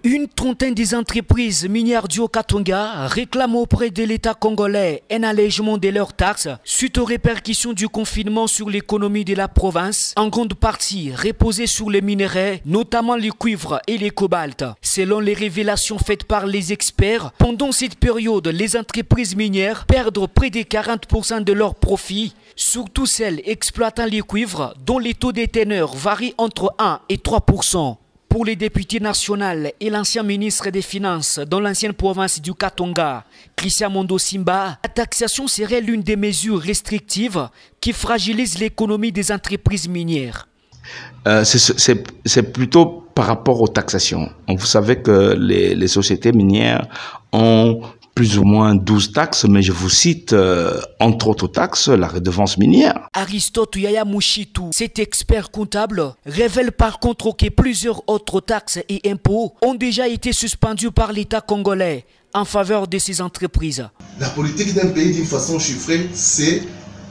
Une trentaine des entreprises minières du Haut-Katanga réclament auprès de l'État congolais un allègement de leurs taxes suite aux répercussions du confinement sur l'économie de la province, en grande partie reposée sur les minerais, notamment le cuivre et le cobalt. Selon les révélations faites par les experts, pendant cette période, les entreprises minières perdent près de 40% de leurs profits, surtout celles exploitant le cuivre, dont les taux de teneur varient entre 1 et 3%. Pour les députés nationaux et l'ancien ministre des Finances dans l'ancienne province du Katanga, Christian Mondo Simba, la taxation serait l'une des mesures restrictives qui fragilisent l'économie des entreprises minières. C'est plutôt par rapport aux taxations. Vous savez que les sociétés minières ont plus ou moins 12 taxes, mais je vous cite entre autres taxes la redevance minière. Aristote Yaya Mouchitou, cet expert comptable, révèle par contre que plusieurs autres taxes et impôts ont déjà été suspendus par l'État congolais en faveur de ces entreprises. La politique d'un pays d'une façon chiffrée, c'est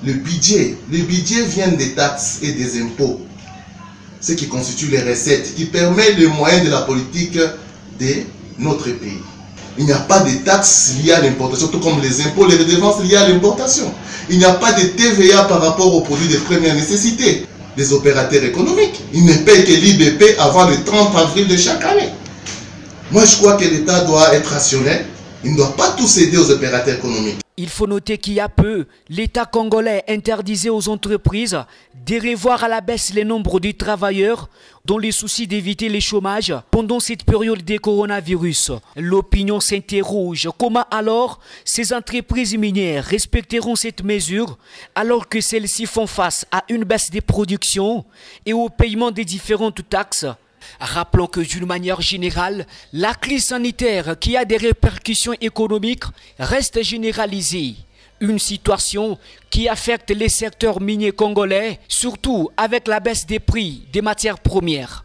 le budget. Le budget vient des taxes et des impôts, ce qui constitue les recettes, qui permet le moyen de la politique de notre pays. Il n'y a pas de taxes liées à l'importation, tout comme les impôts, les redevances liées à l'importation. Il n'y a pas de TVA par rapport aux produits de première nécessité. Les opérateurs économiques, ils ne paient que l'IBP avant le 30 avril de chaque année. Moi, je crois que l'État doit être rationnel. Il ne doit pas tout céder aux opérateurs économiques. Il faut noter qu'il y a peu, l'État congolais interdisait aux entreprises de revoir à la baisse le nombre de travailleurs dans le souci d'éviter le chômage pendant cette période de coronavirus. L'opinion s'interroge. Comment alors ces entreprises minières respecteront cette mesure alors que celles-ci font face à une baisse des productions et au paiement des différentes taxes? Rappelons que d'une manière générale, la crise sanitaire qui a des répercussions économiques reste généralisée. Une situation qui affecte les secteurs miniers congolais, surtout avec la baisse des prix des matières premières.